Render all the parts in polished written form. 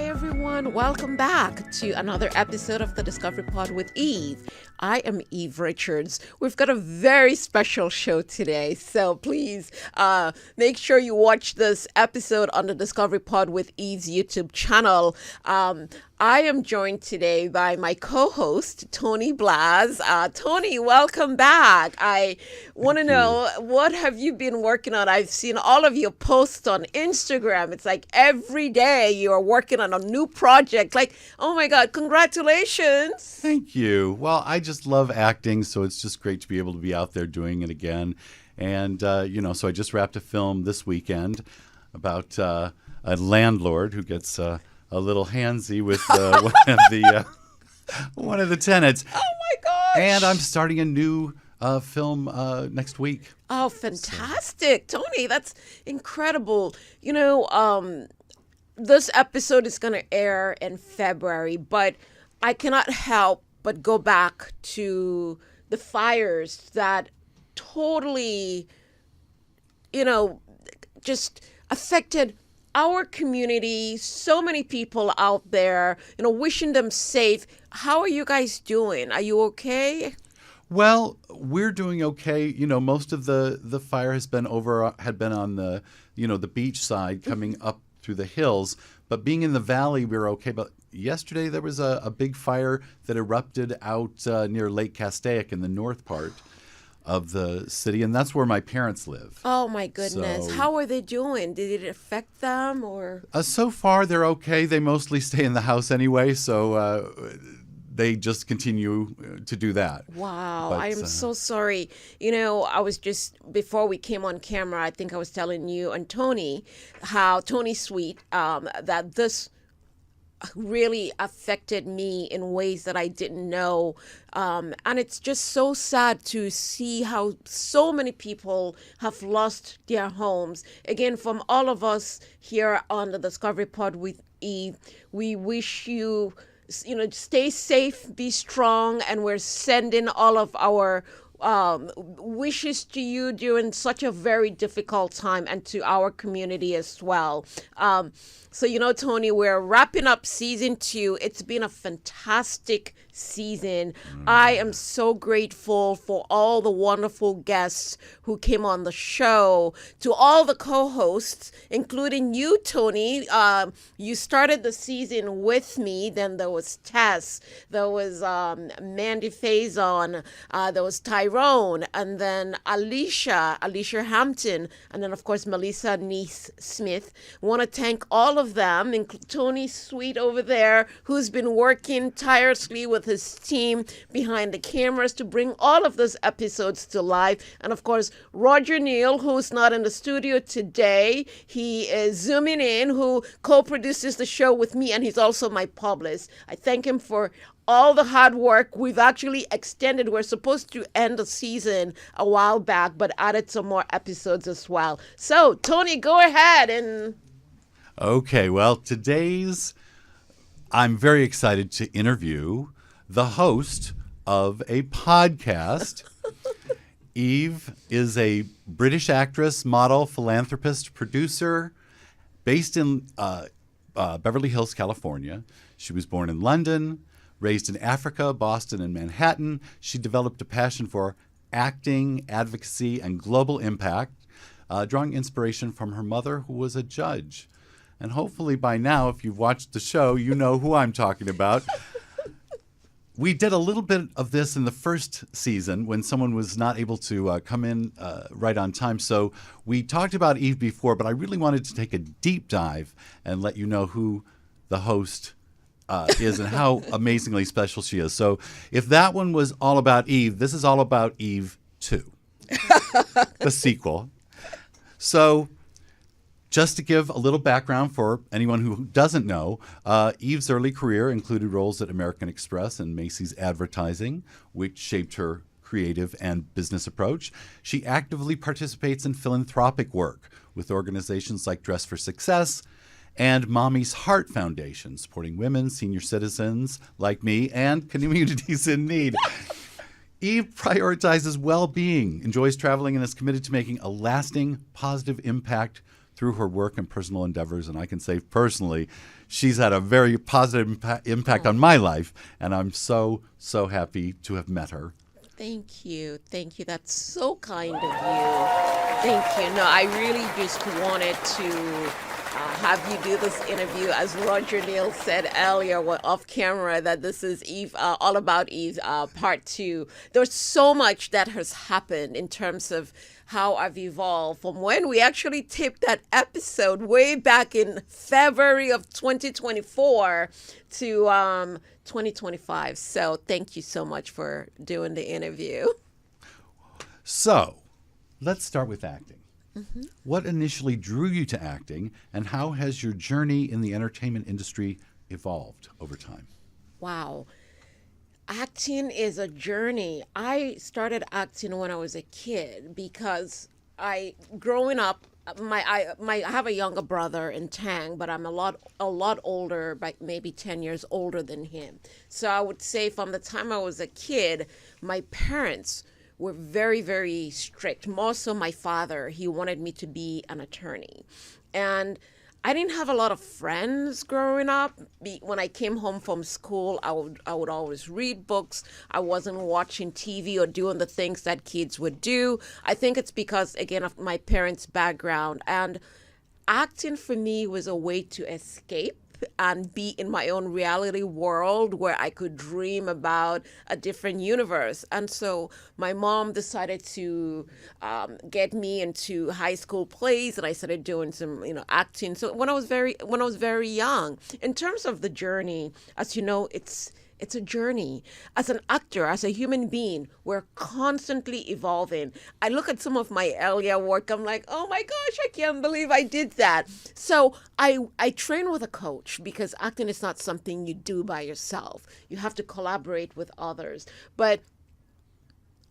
everyone. Welcome back to another episode of the Discovery Pod with Eve. I am Eve Richards. We've got a very special show today, so please make sure you watch this episode on the Discovery Pod with Eve's YouTube channel. I am joined today by my co-host, Tony Blass. Tony, welcome back. I want to know, what have you been working on? I've seen all of your posts on Instagram. It's like every day you are working on a new project. Like, oh my God, congratulations. Thank you. Well, I just love acting, so it's just great to be able to be out there doing it again. And, so I just wrapped a film this weekend about a landlord who gets a little handsy with one of the tenants. Oh my gosh! And I'm starting a new film next week. Oh, fantastic, so. Tony! That's incredible. This episode is going to air in February, but I cannot help but go back to the fires that totally, just affected our community. So many people out there, wishing them safe. How are you guys doing? Are you okay? Well, we're doing okay. Most of the fire had been on the, the beach side coming up through the hills. But being in the valley, we were okay. But yesterday there was a big fire that erupted out near Lake Castaic in the north part of the city, and that's where my parents live. Oh my goodness. So, how are they doing? Did it affect them or? So far they're okay. They mostly stay in the house anyway, so they just continue to do that. Wow. But, I am so sorry. I was just, before we came on camera, I think I was telling you and Tony, how Tony Sweet, that this really affected me in ways that I didn't know. And it's just so sad to see how so many people have lost their homes. Again, from all of us here on the Discovery Pod with Eve, we wish you, stay safe, be strong, and we're sending all of our wishes to you during such a very difficult time, and to our community as well. So, Tony, we're wrapping up season 2. It's been a fantastic season. I am so grateful for all the wonderful guests who came on the show, to all the co-hosts, including you, Tony. You started the season with me. Then there was Tess, there was Mandy Faison, there was Tyrone, and then Alicia Hampton, and then, of course, Melissa Neese Smith. Want to thank all of them, including Tony Sweet over there, who's been working tirelessly with his team behind the cameras to bring all of those episodes to life. And of course, Roger Neal, who's not in the studio today. He is zooming in, who co-produces the show with me, and he's also my publicist. I thank him for all the hard work. We've actually extended. We're supposed to end the season a while back, but added some more episodes as well. So, Tony, go ahead and... Okay, well, I'm very excited to interview the host of a podcast. Eve is a British actress, model, philanthropist, producer, based in Beverly Hills, California. She was born in London, raised in Africa, Boston, and Manhattan. She developed a passion for acting, advocacy, and global impact, drawing inspiration from her mother, who was a judge. And hopefully by now, if you've watched the show, you know who I'm talking about. We did a little bit of this in the first season when someone was not able to come in right on time. So we talked about Eve before, but I really wanted to take a deep dive and let you know who the host is and how amazingly special she is. So if that one was all about Eve, this is all about Eve 2, the sequel. So just to give a little background for anyone who doesn't know, Eve's early career included roles at American Express and Macy's Advertising, which shaped her creative and business approach. She actively participates in philanthropic work with organizations like Dress for Success and Mommy's Heart Foundation, supporting women, senior citizens like me, and communities in need. Eve prioritizes well-being, enjoys traveling, and is committed to making a lasting, positive impact through her work and personal endeavors. And I can say personally, she's had a very positive impact on my life. And I'm so, so happy to have met her. Thank you. Thank you. That's so kind of you. Thank you. No, I really just wanted to have you do this interview. As Roger Neal said earlier off camera, that this is Eve, all about Eve, part 2. There's so much that has happened in terms of how I've evolved from when we actually taped that episode way back in February of 2024 to 2025. So thank you so much for doing the interview. So let's start with acting. What initially drew you to acting, and how has your journey in the entertainment industry evolved over time? Wow. Acting is a journey. I started acting when I was a kid because growing up, I have a younger brother in Tang, but I'm a lot older, by maybe 10 years older than him. So I would say from the time I was a kid, my parents were very, very strict. More so my father, he wanted me to be an attorney. And I didn't have a lot of friends growing up. When I came home from school, I would always read books. I wasn't watching TV or doing the things that kids would do. I think it's because, again, of my parents' background. And acting for me was a way to escape and be in my own reality world where I could dream about a different universe. And so my mom decided to get me into high school plays, and I started doing some, acting. So when I was very young, in terms of the journey, as you know, it's a journey. As an actor, as a human being, we're constantly evolving. I look at some of my earlier work, I'm like, oh my gosh, I can't believe I did that. So I train with a coach because acting is not something you do by yourself. You have to collaborate with others. But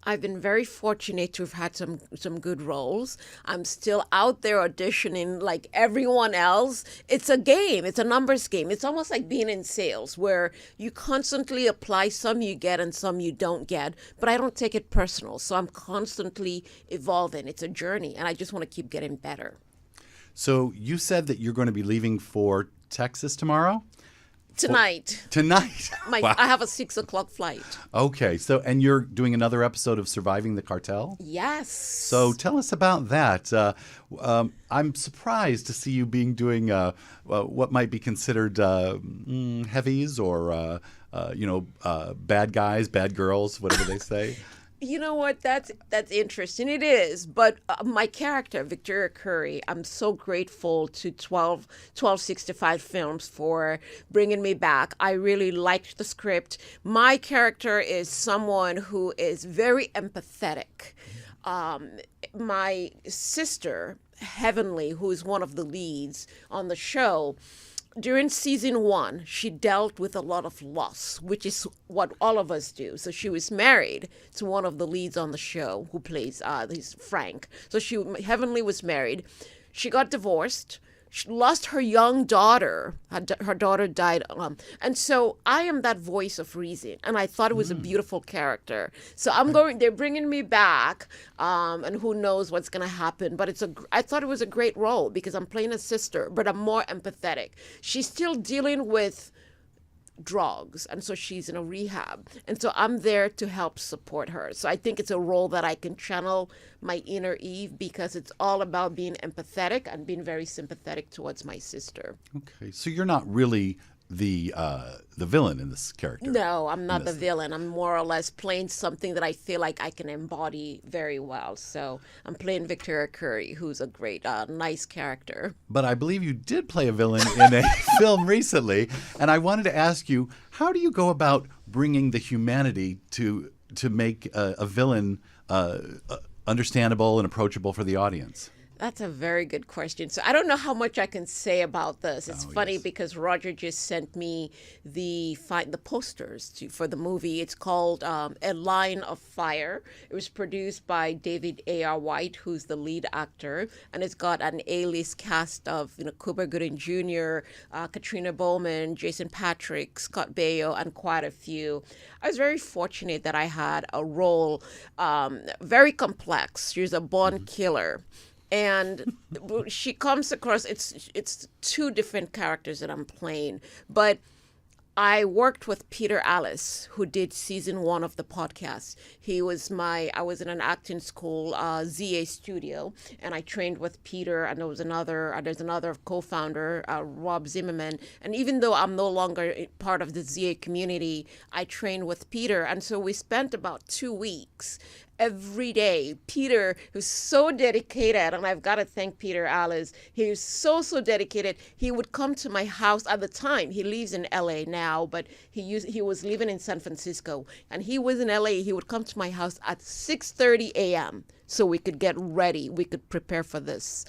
I've been very fortunate to have had some good roles. I'm still out there auditioning like everyone else. It's a game. It's a numbers game. It's almost like being in sales where you constantly apply. Some you get and some you don't get. But I don't take it personal. So I'm constantly evolving. It's a journey. And I just want to keep getting better. So you said that you're going to be leaving for Texas tomorrow? Tonight. Wow. I have a 6:00 flight. Okay. So, and you're doing another episode of Surviving the Cartel? Yes. So tell us about that. I'm surprised to see you doing what might be considered heavies or, bad guys, bad girls, whatever they say. You know what? That's interesting. It is. But my character, Victoria Curry, I'm so grateful to 1265 Films for bringing me back. I really liked the script. My character is someone who is very empathetic. My sister, Heavenly, who is one of the leads on the show, during season 1, she dealt with a lot of loss, which is what all of us do. So she was married to one of the leads on the show who plays he's Frank. So Heavenly was married. She got divorced. She lost her young daughter. Her daughter died. And so I am that voice of reason. And I thought it was a beautiful character. So they're bringing me back. And who knows what's going to happen. But I thought it was a great role because I'm playing a sister, but I'm more empathetic. She's still dealing with drugs, and so she's in a rehab, and so I'm there to help support her. So I think it's a role that I can channel my inner Eve because it's all about being empathetic and being very sympathetic towards my sister. Okay, so you're not really the villain in this character. No, I'm not the villain. I'm more or less playing something that I feel like I can embody very well. So I'm playing Victoria Curry, who's a great, nice character. But I believe you did play a villain in a film recently, and I wanted to ask you, how do you go about bringing the humanity to make a villain understandable and approachable for the audience? That's a very good question. So I don't know how much I can say about this. It's funny because Roger just sent me the posters for the movie. It's called A Line of Fire. It was produced by David A.R. White, who's the lead actor, and it's got an A-list cast of Cuba Gooding Jr., Katrina Bowden, Jason Patric, Scott Baio, and quite a few. I was very fortunate that I had a role very complex. She was a born killer. and she comes across, it's two different characters that I'm playing, but I worked with Peter Alice, who did season 1 of the podcast. I was in an acting school, ZA studio, and I trained with Peter, and there's another co-founder, Rob Zimmerman. And even though I'm no longer part of the ZA community, I trained with Peter. And so we spent about 2 weeks every day. Peter, who's so dedicated, and I've got to thank Peter Alice. He was so dedicated. He would come to my house at the time. He lives in LA now, but he was living in San Francisco, and he was in LA. He would come to my house at 6:30 a.m. so we could get ready. We could prepare for this,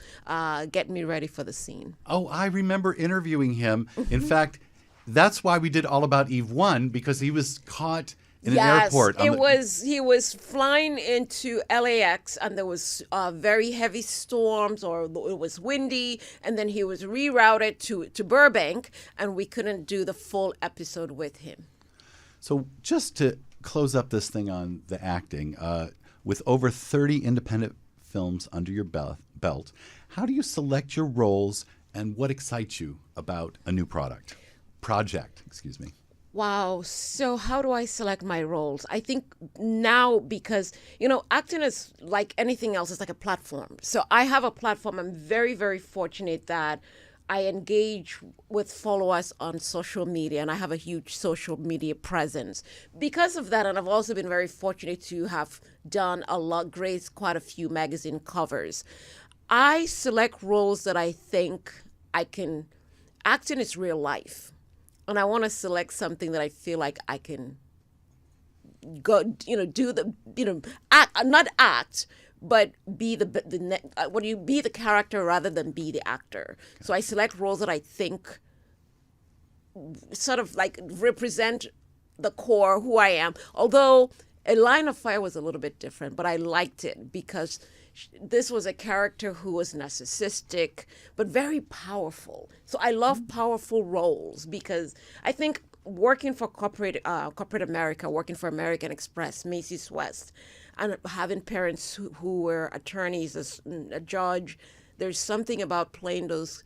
get me ready for the scene. Oh, I remember interviewing him. In fact, that's why we did All About Eve 1, because he was caught in an airport. He was flying into LAX, and there was very heavy storms, or it was windy, and then he was rerouted to Burbank, and we couldn't do the full episode with him. So just to close up this thing on the acting, with over 30 independent films under your belt, how do you select your roles, and what excites you about a new project? Wow. So how do I select my roles? I think now, because, acting is like anything else, it's like a platform. So I have a platform. I'm very, very fortunate that I engage with followers on social media, and I have a huge social media presence. Because of that, and I've also been very fortunate to have done graced quite a few magazine covers. I select roles that I think I can. Acting is real life. And I want to select something that I feel like I can go, do not act, but be be the character rather than be the actor. So I select roles that I think sort of like represent the core, who I am. Although A Line of Fire was a little bit different, but I liked it because this was a character who was narcissistic, but very powerful. So I love powerful roles, because I think working for corporate America, working for American Express, Macy's West, and having parents who were attorneys, a judge, there's something about playing those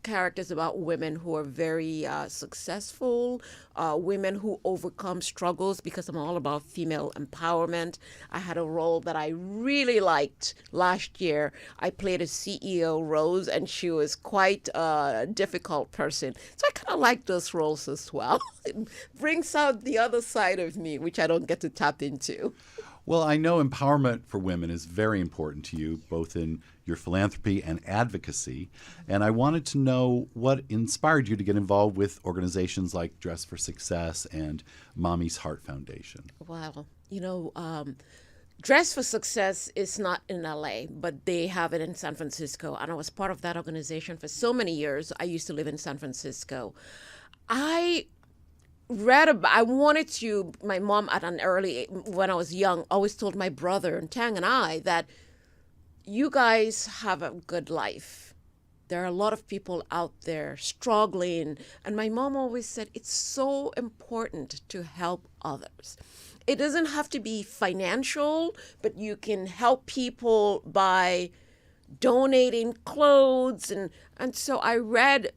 characters about women who are very successful, women who overcome struggles, because I'm all about female empowerment. I had a role that I really liked last year. I played a CEO, Rose, and she was quite a difficult person. So I kind of like those roles as well. It brings out the other side of me, which I don't get to tap into. Well, I know empowerment for women is very important to you, both in your philanthropy and advocacy. And I wanted to know what inspired you to get involved with organizations like Dress for Success and Mommy's Heart Foundation. Wow. Dress for Success is not in LA, but they have it in San Francisco. And I was part of that organization for so many years. I used to live in San Francisco. My mom when I was young, always told my brother and Tang and I that you guys have a good life. There are a lot of people out there struggling. And my mom always said, it's so important to help others. It doesn't have to be financial, but you can help people by donating clothes. And so I read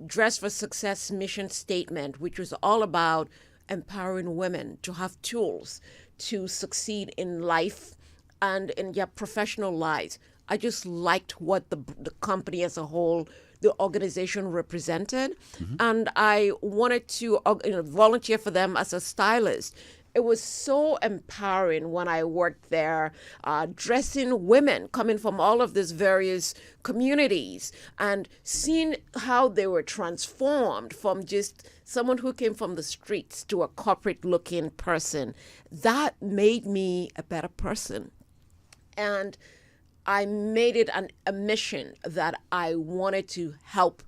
Dress for Success mission statement, which was all about empowering women to have tools to succeed in life and in their professional lives. I just liked what the company as a whole, the organization represented, and I wanted to volunteer for them as a stylist. It was so empowering when I worked there, dressing women coming from all of these various communities and seeing how they were transformed from just someone who came from the streets to a corporate-looking person. That made me a better person. And I made it a mission that I wanted to help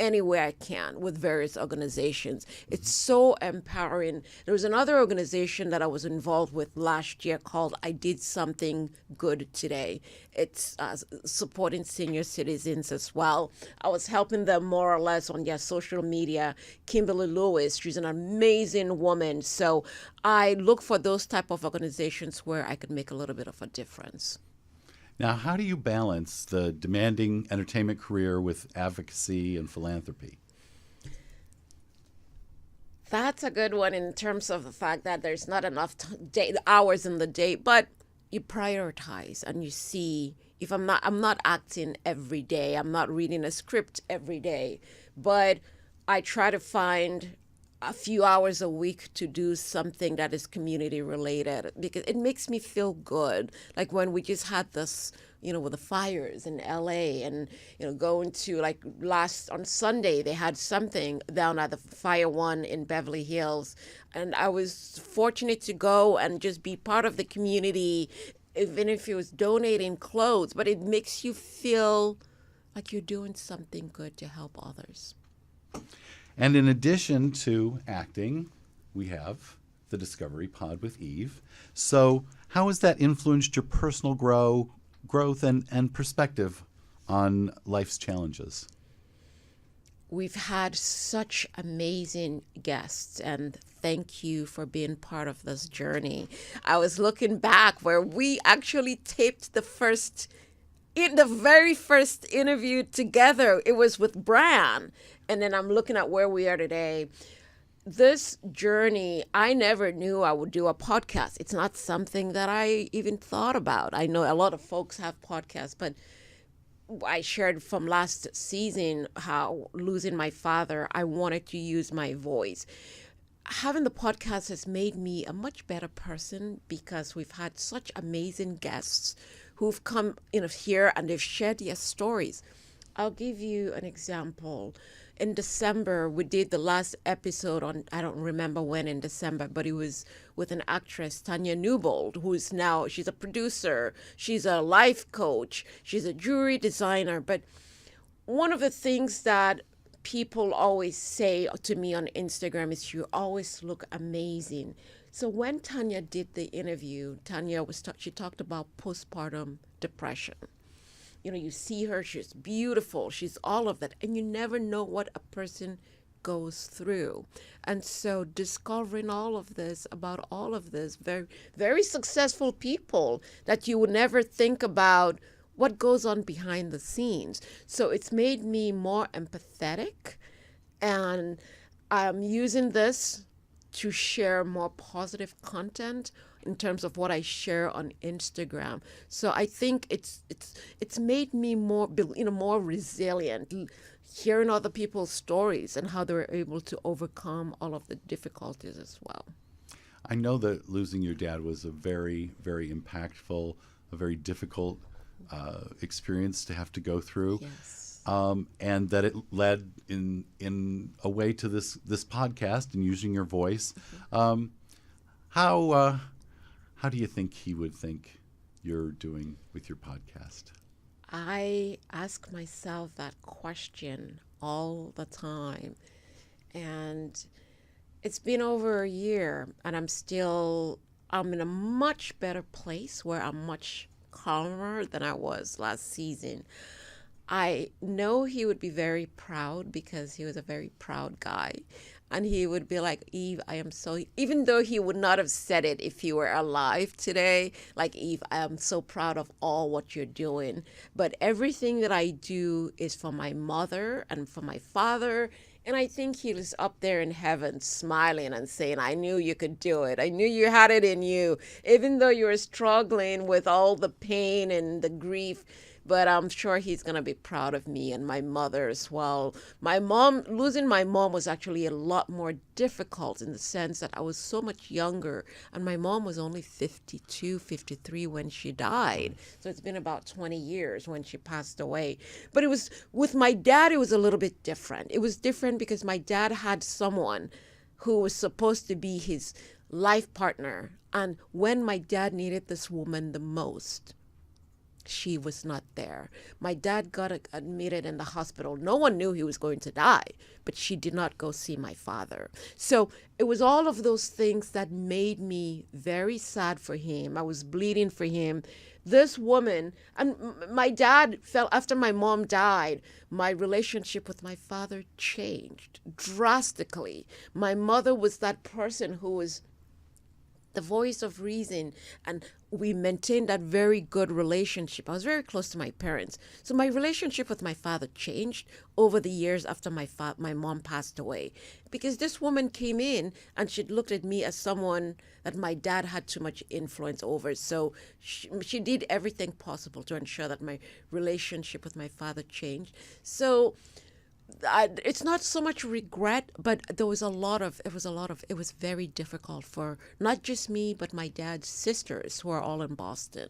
anywhere I can with various organizations. It's so empowering. There was another organization that I was involved with last year called I Did Something Good Today. It's supporting senior citizens as well. I was helping them more or less on their social media. Kimberly Lewis, she's an amazing woman. So I look for those type of organizations where I could make a little bit of a difference. Now, how do you balance the demanding entertainment career with advocacy and philanthropy? That's a good one in terms of the fact that there's not enough hours in the day, but you prioritize and you see if I'm not acting every day. I'm not reading a script every day, but I try to find a few hours a week to do something that is community related because it makes me feel good. Like when we just had this, with the fires in LA and, going to like last on Sunday, they had something down at the Fire One in Beverly Hills. And I was fortunate to go and just be part of the community, even if it was donating clothes, but it makes you feel like you're doing something good to help others. And in addition to acting, we have the Discovery Pod with Eve. So how has that influenced your personal growth and perspective on life's challenges? We've had such amazing guests, and thank you for being part of this journey. I was looking back where we actually taped the very first interview together. It was with Bran. And then I'm looking at where we are today. This journey, I never knew I would do a podcast. It's not something that I even thought about. I know a lot of folks have podcasts, but I shared from last season how losing my father, I wanted to use my voice. Having the podcast has made me a much better person because we've had such amazing guests who've come here and they've shared their stories. I'll give you an example. In December, we did the last episode on, I don't remember when in December, but it was with an actress, Tanya Newbold, she's a producer, she's a life coach, she's a jewelry designer. But one of the things that people always say to me on Instagram is you always look amazing. So when Tanya did the interview, she talked about postpartum depression. You see her, she's beautiful, she's all of that, and you never know what a person goes through. And so discovering about all of this, very, very successful people that you would never think about what goes on behind the scenes. So it's made me more empathetic, and I'm using this to share more positive content in terms of what I share on Instagram. So I think it's made me more resilient, hearing other people's stories and how they were able to overcome all of the difficulties as well. I know that losing your dad was a very, very impactful, a very difficult experience to have to go through. Yes. And that it led in a way to this podcast and using your voice. How do you think he would think you're doing with your podcast? I ask myself that question all the time. And it's been over a year, and I'm in a much better place where I'm much calmer than I was last season. I know he would be very proud because he was a very proud guy. And he would be like, Eve, even though he would not have said it if he were alive today, like, Eve, I am so proud of all what you're doing. But everything that I do is for my mother and for my father. And I think he was up there in heaven smiling and saying, I knew you could do it. I knew you had it in you, even though you were struggling with all the pain and the grief. But I'm sure he's going to be proud of me and my mother as well. Losing my mom was actually a lot more difficult in the sense that I was so much younger. And my mom was only 52, 53 when she died. So it's been about 20 years when she passed away. But with my dad, it was a little bit different. It was different because my dad had someone who was supposed to be his life partner. And when my dad needed this woman the most, she was not there. My dad got admitted in the hospital. No one knew he was going to die, but she did not go see my father. So it was all of those things that made me very sad for him. I was bleeding for him. This woman, and my dad felt, after my mom died, my relationship with my father changed drastically. My mother was that person who was the voice of reason, and we maintained that very good relationship. I was very close to my parents, so my relationship with my father changed over the years after my mom passed away, because this woman came in and she looked at me as someone that my dad had too much influence over. So she did everything possible to ensure that my relationship with my father changed. So it's not so much regret, but it was very difficult for not just me, but my dad's sisters who are all in Boston.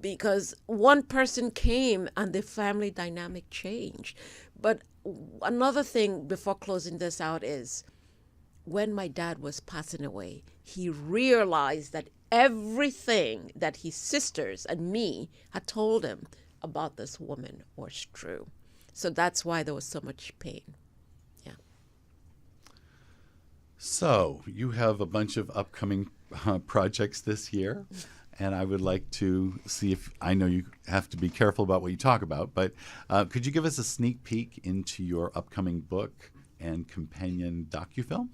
Because one person came and the family dynamic changed. But another thing before closing this out is when my dad was passing away, he realized that everything that his sisters and me had told him about this woman was true. So that's why there was so much pain. Yeah. So you have a bunch of upcoming projects this year, and I would like to see if, I know you have to be careful about what you talk about, but could you give us a sneak peek into your upcoming book and companion docufilm?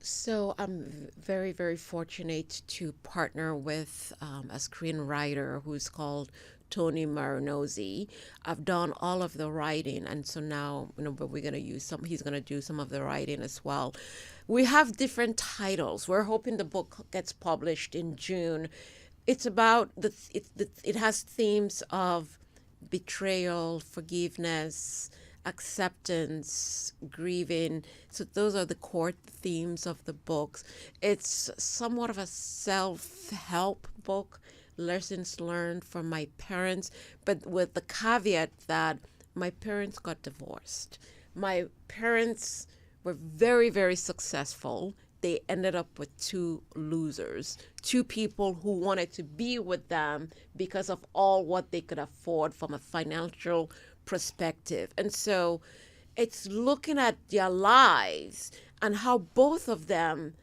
So I'm very, very fortunate to partner with a screenwriter who's called Tony Marinozzi. I've done all of the writing, and so now, but we're going to use he's going to do some of the writing as well. We have different titles. We're hoping the book gets published in June. It's about, it has themes of betrayal, forgiveness, acceptance, grieving. So those are the core themes of the books. It's somewhat of a self-help book, lessons learned from my parents, but with the caveat that my parents got divorced. My parents were very, very successful. They ended up with two losers, two people who wanted to be with them because of all what they could afford from a financial perspective. And so it's looking at their lives and how both of them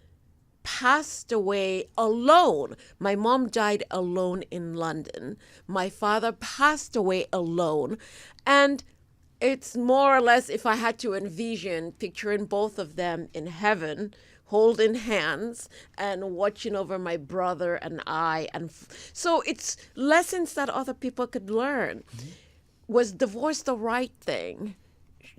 passed away alone. My mom died alone in London. My father passed away alone. And it's more or less, if I had to envision, picturing both of them in heaven, holding hands and watching over my brother and I. And so it's lessons that other people could learn. Mm-hmm. Was divorce the right thing?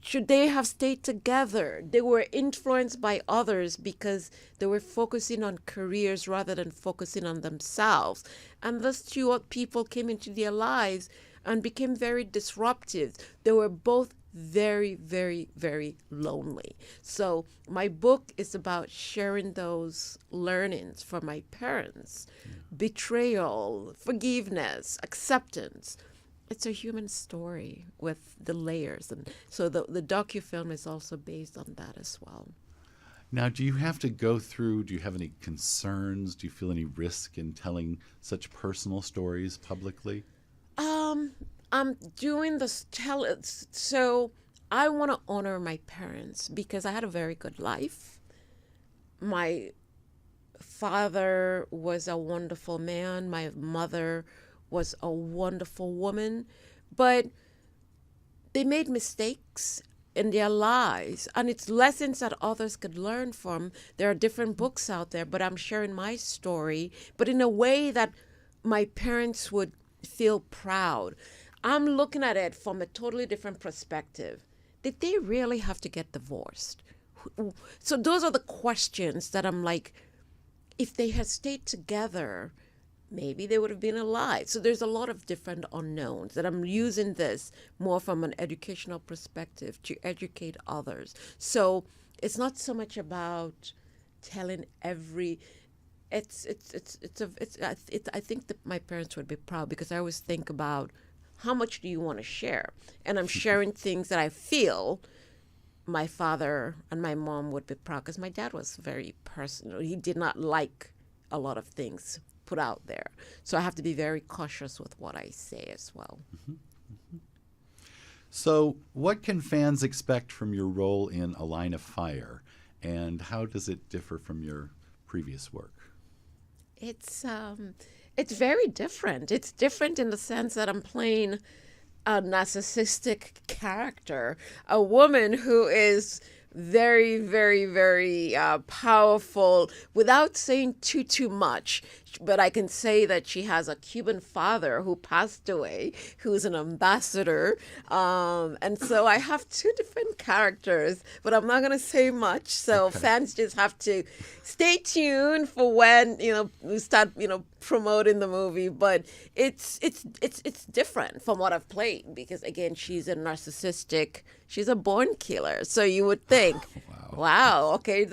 Should they have stayed together? They were influenced by others because they were focusing on careers rather than focusing on themselves. And those two people came into their lives and became very disruptive. They were both very, very, very lonely. So my book is about sharing those learnings from my parents. Betrayal, forgiveness, acceptance. It's a human story with the layers. And so the docufilm is also based on that as well. Now, do you have to go through, do you have any concerns? Do you feel any risk in telling such personal stories publicly? I'm doing this, so I want to honor my parents because I had a very good life. My father was a wonderful man. My mother was a wonderful woman, but they made mistakes in their lives, and it's lessons that others could learn from. There are different books out there, but I'm sharing my story, but in a way that my parents would feel proud. I'm looking at it from a totally different perspective. Did they really have to get divorced? So those are the questions that I'm like, if they had stayed together, maybe they would have been alive. So there's a lot of different unknowns that I'm using this more from an educational perspective to educate others. So it's not so much about telling every. I think that my parents would be proud because I always think about how much do you want to share, and I'm sharing things that I feel my father and my mom would be proud because my dad was very personal. He did not like a lot of things put out there. So I have to be very cautious with what I say as well. Mm-hmm. Mm-hmm. So what can fans expect from your role in A Line of Fire, and how does it differ from your previous work? It's very different. It's different in the sense that I'm playing a narcissistic character, a woman who is very, very, very powerful without saying too much. But I can say that she has a Cuban father who passed away, who's an ambassador. And so I have two different characters, but I'm not going to say much. So fans just have to stay tuned for when, we start, promoting the movie. But it's different from what I've played because, again, she's a narcissistic, she's a born killer. So you would think, wow, okay,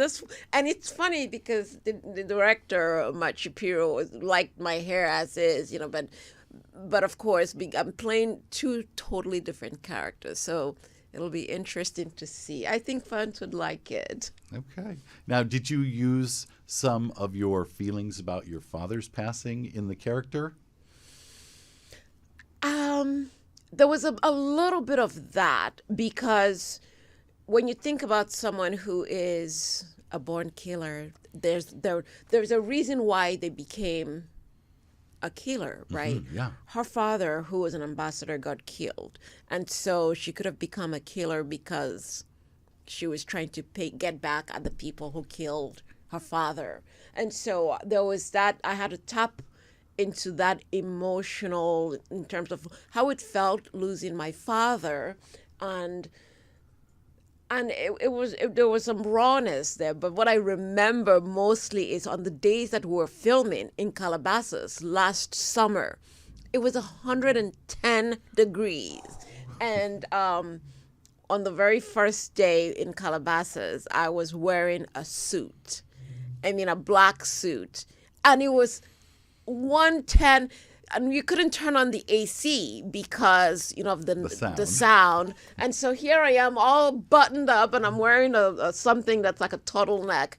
and it's funny because the director, Matt Shapiro, liked my hair as is, but of course, I'm playing two totally different characters, so it'll be interesting to see. I think fans would like it. Okay. Now, did you use some of your feelings about your father's passing in the character? There was a little bit of that because when you think about someone who is a born killer, there's a reason why they became a killer, right? Mm-hmm, yeah. Her father, who was an ambassador, got killed, and so she could have become a killer because she was trying to get back at the people who killed her father. And so there was that. I had to tap into that emotional in terms of how it felt losing my father, and there was some rawness there. But what I remember mostly is on the days that we were filming in Calabasas last summer, it was 110 degrees, and on the very first day in Calabasas, I was wearing a suit. I mean, a black suit, and it was 110, and you couldn't turn on the AC because of the sound. And so here I am all buttoned up, and I'm wearing a something that's like a turtleneck.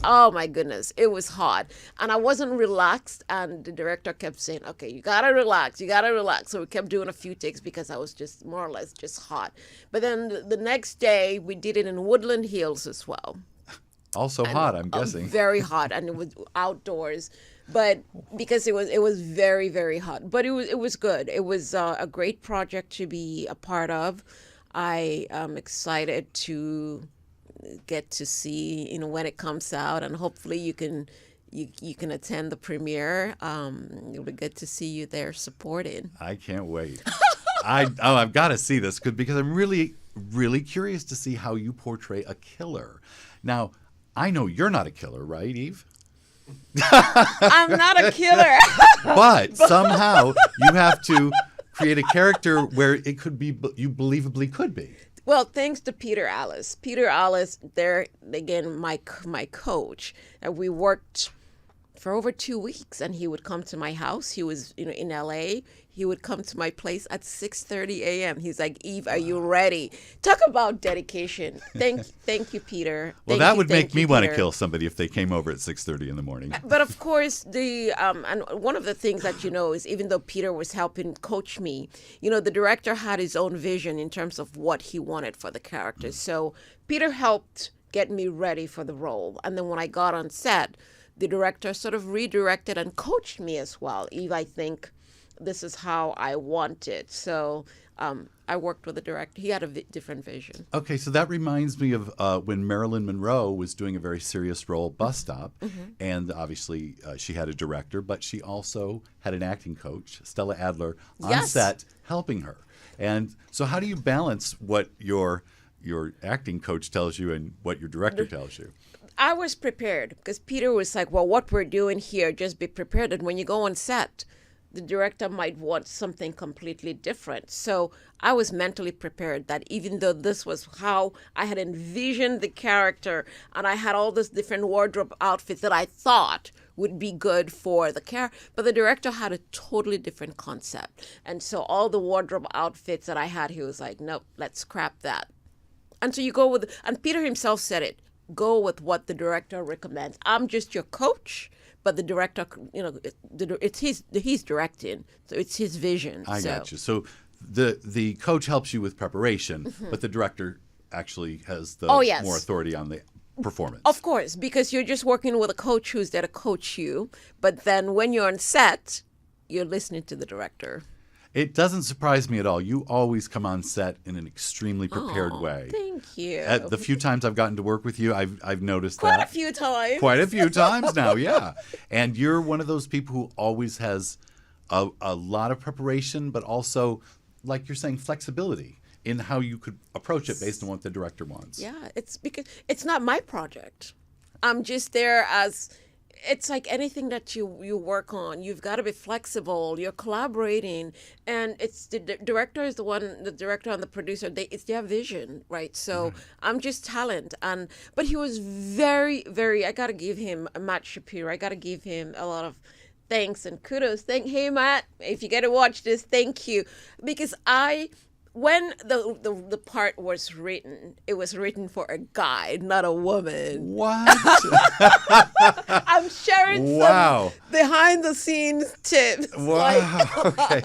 Oh my goodness, it was hot, and I wasn't relaxed. And the director kept saying, "Okay, you gotta relax, you gotta relax." So we kept doing a few takes because I was just more or less just hot. But then the next day we did it in Woodland Hills as well. Also hot, I'm guessing. Very hot, and it was outdoors. But because it was very, very hot, but it was good. It was a great project to be a part of. I am excited to get to see when it comes out, and hopefully you can attend the premiere. It'll be good to see you there supporting. I can't wait. I've got to see this because I'm really, really curious to see how you portray a killer. Now, I know you're not a killer, right, Eve? I'm not a killer. But somehow you have to create a character where it could be, you believably could be. Well, thanks to Peter Alice. Peter Alice, there again, my coach. We worked for over 2 weeks, and he would come to my house. He was, in LA. He would come to my place at 6:30 a.m. He's like, "Eve, are you ready?" Talk about dedication. Thank you, Peter. Well, that would make me want to kill somebody if they came over at 6:30 in the morning. But of course, and one of the things that is even though Peter was helping coach me, the director had his own vision in terms of what he wanted for the character. So Peter helped get me ready for the role, and then when I got on set, the director sort of redirected and coached me as well. Eve, I think this is how I want it. So I worked with the director. He had a different vision. Okay, so that reminds me of when Marilyn Monroe was doing a very serious role, Bus Stop, and obviously she had a director, but she also had an acting coach, Stella Adler, on set helping her. And so how do you balance what your acting coach tells you and what your director tells you? I was prepared because Peter was like, "Well, what we're doing here, just be prepared. And when you go on set, the director might want something completely different." So I was mentally prepared that even though this was how I had envisioned the character, and I had all these different wardrobe outfits that I thought would be good for the character, but the director had a totally different concept. And so all the wardrobe outfits that I had, he was like, "Nope, let's scrap that." And so you go with, and Peter himself said it, go with what the director recommends. I'm just your coach, but the director, he's directing, so it's his vision. I got you. So the coach helps you with preparation, but the director actually has the more authority on the performance. Of course, because you're just working with a coach who's there to coach you, but then when you're on set, you're listening to the director. It doesn't surprise me at all. You always come on set in an extremely prepared Oh, way. thank you. The few times I've gotten to work with you, I've noticed Quite that. a few times. Quite a few times now, yeah. And you're one of those people who always has a lot of preparation, but also, like you're saying, flexibility in how you could approach it based on what the director wants. Yeah, it's because it's not my project. I'm just there as it's like anything that you work on. You've got to be flexible. You're collaborating, and it's the director is the director and the producer. It's their vision, right? So I'm just talent, but he was very, very. I got to give him Matt Shapiro. I got to give him a lot of thanks and kudos. Hey Matt, if you get to watch this, thank you, because when the part was written, it was written for a guy, not a woman. What? I'm sharing some behind the scenes tips. Wow. Okay.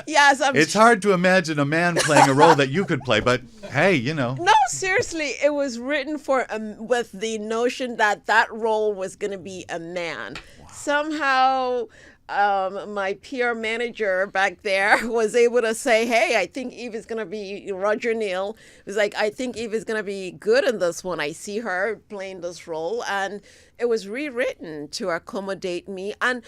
Yes, It's hard to imagine a man playing a role that you could play, but hey, you know. No, seriously, it was written for with the notion that role was going to be a man. Wow. Somehow. My PR manager back there was able to say, hey, I think Eve is going to be, Roger Neal was like, I think Eve is going to be good in this one. I see her playing this role. And it was rewritten to accommodate me. And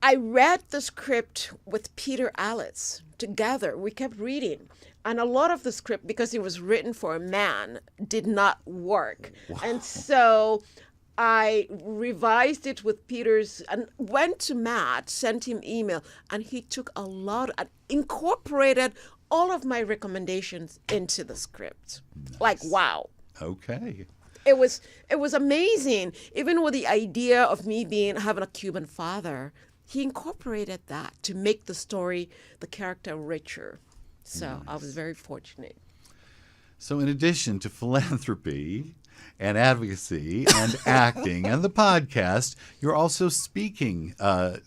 I read the script with Peter Alice together. We kept reading. And a lot of the script, because it was written for a man, did not work. Wow. And so I revised it with Peter's and went to Matt, sent him email, and he took a lot and incorporated all of my recommendations into the script. Nice. Like, wow. Okay. It was amazing. Even with the idea of me having a Cuban father, he incorporated that to make the story, the character richer. So nice. I was very fortunate. So in addition to philanthropy and advocacy and acting and the podcast, you're also speaking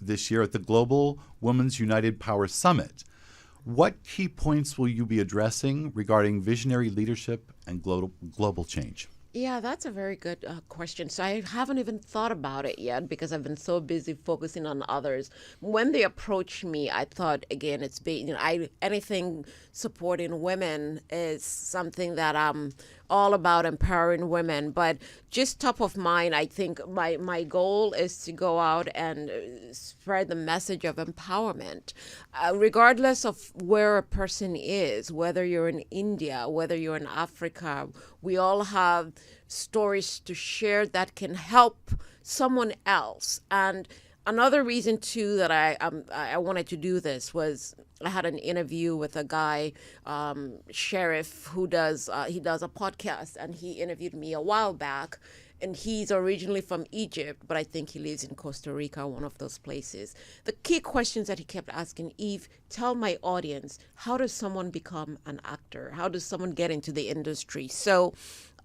this year at the Global Women's United Power Summit. What key points will you be addressing regarding visionary leadership and global change? Yeah, that's a very good question. So I haven't even thought about it yet because I've been so busy focusing on others. When they approached me, I thought, again, it's anything supporting women is something that I'm all about, empowering women. But just top of mind, I think my goal is to go out and spread the message of empowerment, regardless of where a person is, whether you're in India, whether you're in Africa. We all have stories to share that can help someone else. And another reason too that I wanted to do this was I had an interview with a guy, Sheriff, who does a podcast, and he interviewed me a while back. And he's originally from Egypt, but I think he lives in Costa Rica, one of those places. The key questions that he kept asking, Eve, tell my audience, how does someone become an actor? How does someone get into the industry? So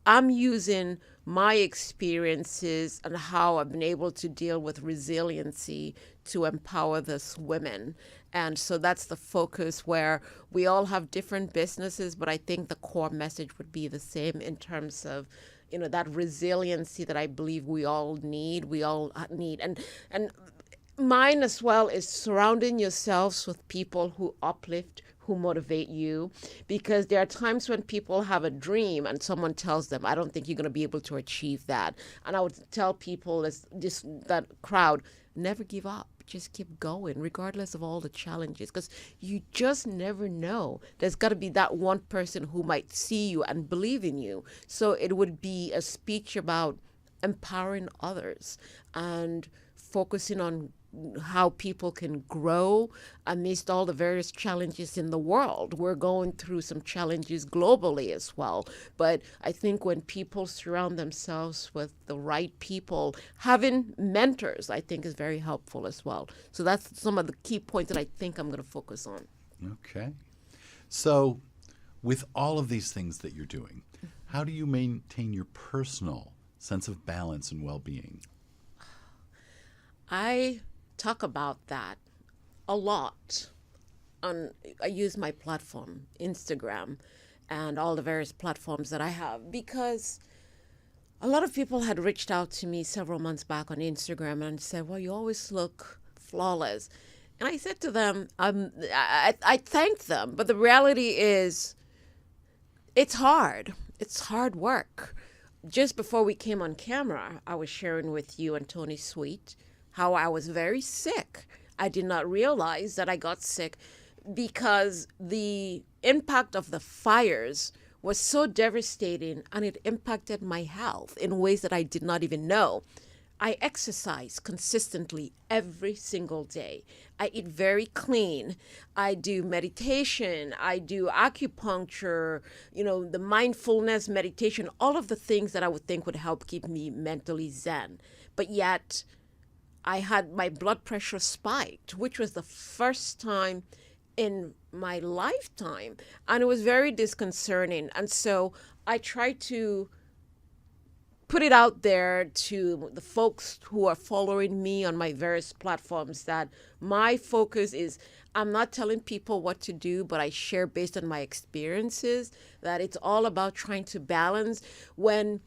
I'm using my experiences and how I've been able to deal with resiliency to empower these women. And so that's the focus, where we all have different businesses, but I think the core message would be the same in terms of, that resiliency that I believe we all need. And mine as well is surrounding yourselves with people who uplift, who motivate you, because there are times when people have a dream and someone tells them, I don't think you're going to be able to achieve that. And I would tell people, that crowd, never give up. Just keep going, regardless of all the challenges, because you just never know. There's got to be that one person who might see you and believe in you. So it would be a speech about empowering others and focusing on how people can grow amidst all the various challenges in the world. We're going through some challenges globally as well. But I think when people surround themselves with the right people, having mentors, I think is very helpful as well. So that's some of the key points that I think I'm going to focus on. Okay. So with all of these things that you're doing, how do you maintain your personal sense of balance and well-being? I talk about that a lot. I use my platform, Instagram, and all the various platforms that I have, because a lot of people had reached out to me several months back on Instagram and said, well, you always look flawless. And I said to them, I thanked them, but the reality is it's hard. It's hard work. Just before we came on camera, I was sharing with you and Tony Sweet how I was very sick. I did not realize that I got sick because the impact of the fires was so devastating and it impacted my health in ways that I did not even know. I exercise consistently every single day. I eat very clean. I do meditation. I do acupuncture, the mindfulness meditation, all of the things that I would think would help keep me mentally zen. But yet, I had my blood pressure spiked, which was the first time in my lifetime. And it was very disconcerting. And so I tried to put it out there to the folks who are following me on my various platforms that my focus is I'm not telling people what to do, but I share based on my experiences that it's all about trying to balance. When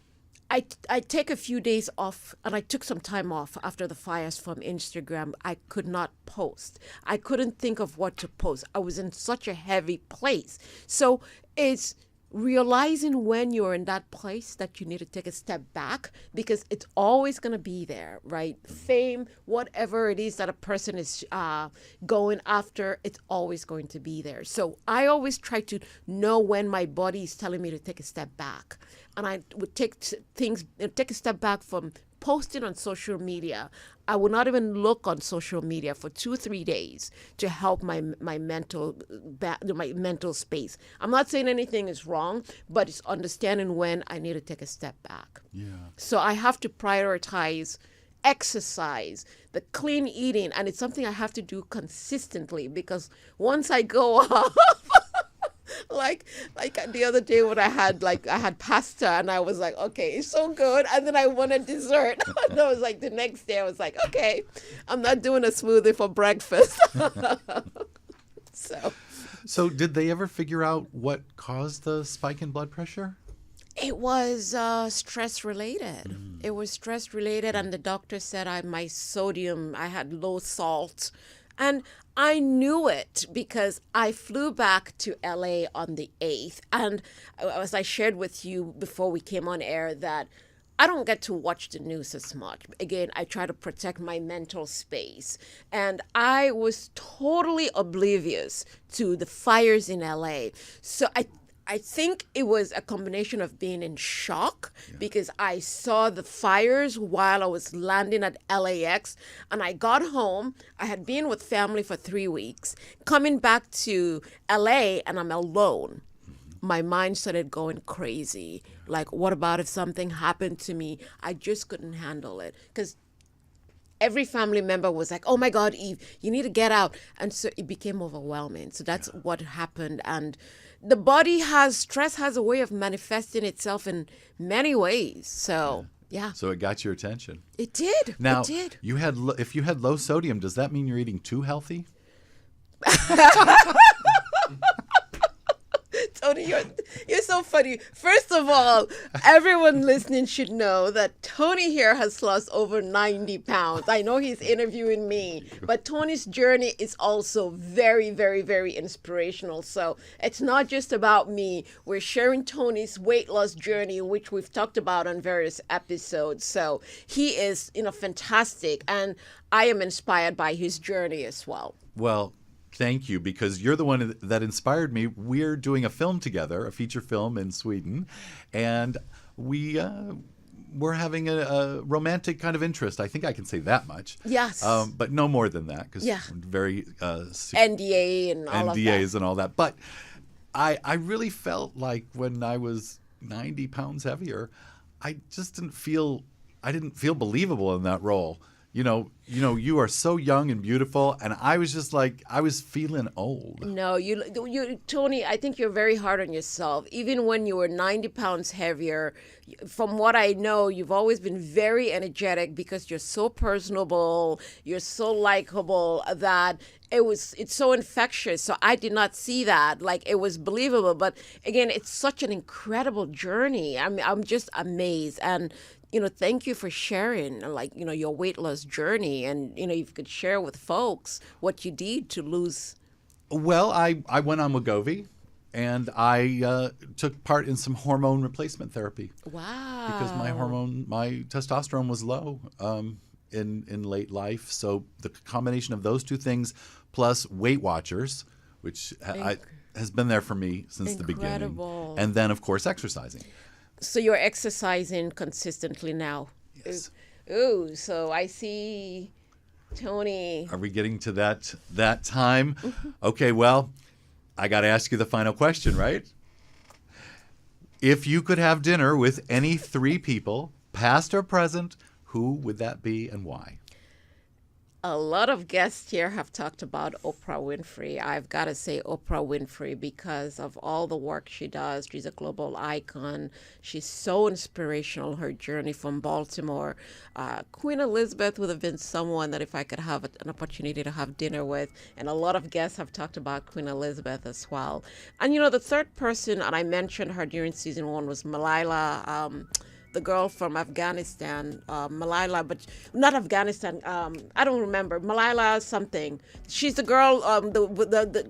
I take a few days off, and I took some time off after the fires from Instagram, I could not post. I couldn't think of what to post. I was in such a heavy place. So it's realizing when you're in that place that you need to take a step back, because it's always going to be there, right? Fame, whatever it is that a person is going after, it's always going to be there. So I always try to know when my body is telling me to take a step back. And I would take a step back from posting on social media. I would not even look on social media for 2-3 days to help my mental space. I'm not saying anything is wrong, but it's understanding when I need to take a step back. Yeah. So I have to prioritize exercise, the clean eating, and it's something I have to do consistently, because once I go off, like the other day when I had pasta and I was like, okay, it's so good, and then I wanted dessert. And I was like, the next day I was like, okay, I'm not doing a smoothie for breakfast. So did they ever figure out what caused the spike in blood pressure? It was stress related. It was stress related, and the doctor said my sodium, I had low salt. And I knew it because I flew back to LA on the 8th. And as I shared with you before we came on air, that I don't get to watch the news as much. Again, I try to protect my mental space. And I was totally oblivious to the fires in LA. So I think it was a combination of being in shock because I saw the fires while I was landing at LAX, and I got home. I had been with family for 3 weeks, coming back to LA, and I'm alone. My mind started going crazy. Like, what about if something happened to me? I just couldn't handle it because every family member was like, oh my God, Eve, you need to get out. And so it became overwhelming. So that's what happened. And the body stress has a way of manifesting itself in many ways. So, yeah. So it got your attention. It did. Now, it did. If you had low sodium, does that mean you're eating too healthy? Tony, you're so funny. First of all, everyone listening should know that Tony here has lost over 90 pounds. I know he's interviewing me, but Tony's journey is also very, very, very inspirational. So it's not just about me. We're sharing Tony's weight loss journey, which we've talked about on various episodes. So he is, fantastic. And I am inspired by his journey as well. Well, thank you, because you're the one that inspired me. We're doing a film together, a feature film in Sweden, and we're having a romantic kind of interest. I think I can say that much. Yes. But no more than that, because very NDA and all of that. NDAs and all that. But I really felt like when I was 90 pounds heavier, I just didn't feel believable in that role. You are so young and beautiful, and I was just like, I was feeling old. No, you, Tony, I think you're very hard on yourself. Even when you were 90 pounds heavier, from what I know, you've always been very energetic because you're so personable, you're so likable that it's so infectious. So I did not see that. Like, it was believable. But again, it's such an incredible journey. I'm just amazed. And thank you for sharing, like, your weight loss journey. And, if you could share with folks what you did to lose. Well, I went on Wegovy, and I took part in some hormone replacement therapy. Wow. Because my testosterone was low in late life. So the combination of those two things, plus Weight Watchers, which has been there for me since the beginning. Incredible. And then, of course, exercising. So you're exercising consistently now. Yes. Ooh, so I see Tony. Are we getting to that time? Okay, well, I got to ask you the final question, right? If you could have dinner with any 3 people, past or present, who would that be and why? A lot of guests here have talked about Oprah Winfrey. I've got to say Oprah Winfrey because of all the work she does. She's a global icon. She's so inspirational, her journey from Baltimore. Queen Elizabeth would have been someone that if I could have an opportunity to have dinner with. And a lot of guests have talked about Queen Elizabeth as well. And, the third person, and I mentioned her during season 1, was Malala, the girl from Afghanistan, Malala, but not Afghanistan. I don't remember. Malala something. She's the girl. The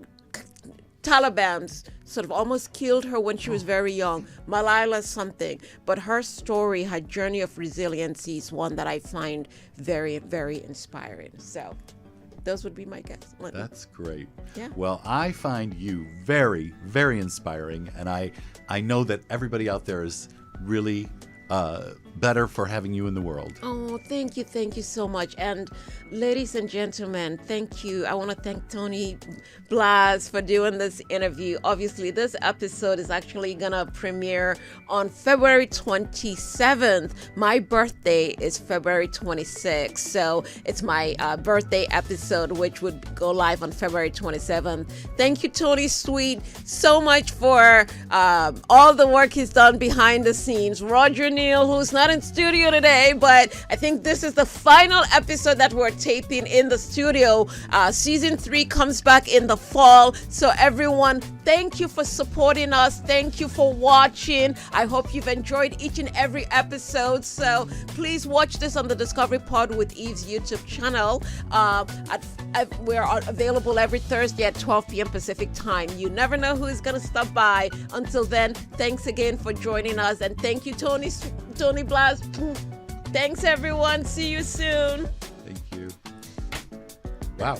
Taliban's sort of almost killed her when she was very young. Malala something. But her story, her journey of resiliency, is one that I find very, very inspiring. So those would be my guesses. That's great. Yeah. Well, I find you very, very inspiring, and I know that everybody out there is really better for having you in the world. Oh, thank you so much. And ladies and gentlemen, thank you. I want to thank Tony Blass for doing this interview. Obviously, this episode is actually going to premiere on February 27th. My birthday is February 26th. So it's my birthday episode, which would go live on February 27th. Thank you, Tony Sweet, so much for all the work he's done behind the scenes. Roger Neal, who's not in studio today, but I think this is the final episode that we're taping in the studio. Season 3 comes back in the fall. So everyone, thank you for supporting us. Thank you for watching. I hope you've enjoyed each and every episode. So please watch this on the Discovery Pod with Eve's YouTube channel. We're available every Thursday at 12 p.m. Pacific time. You never know who is going to stop by. Until then, thanks again for joining us. And thank you, Tony Blass. Thanks, everyone. See you soon. Thank you. Wow.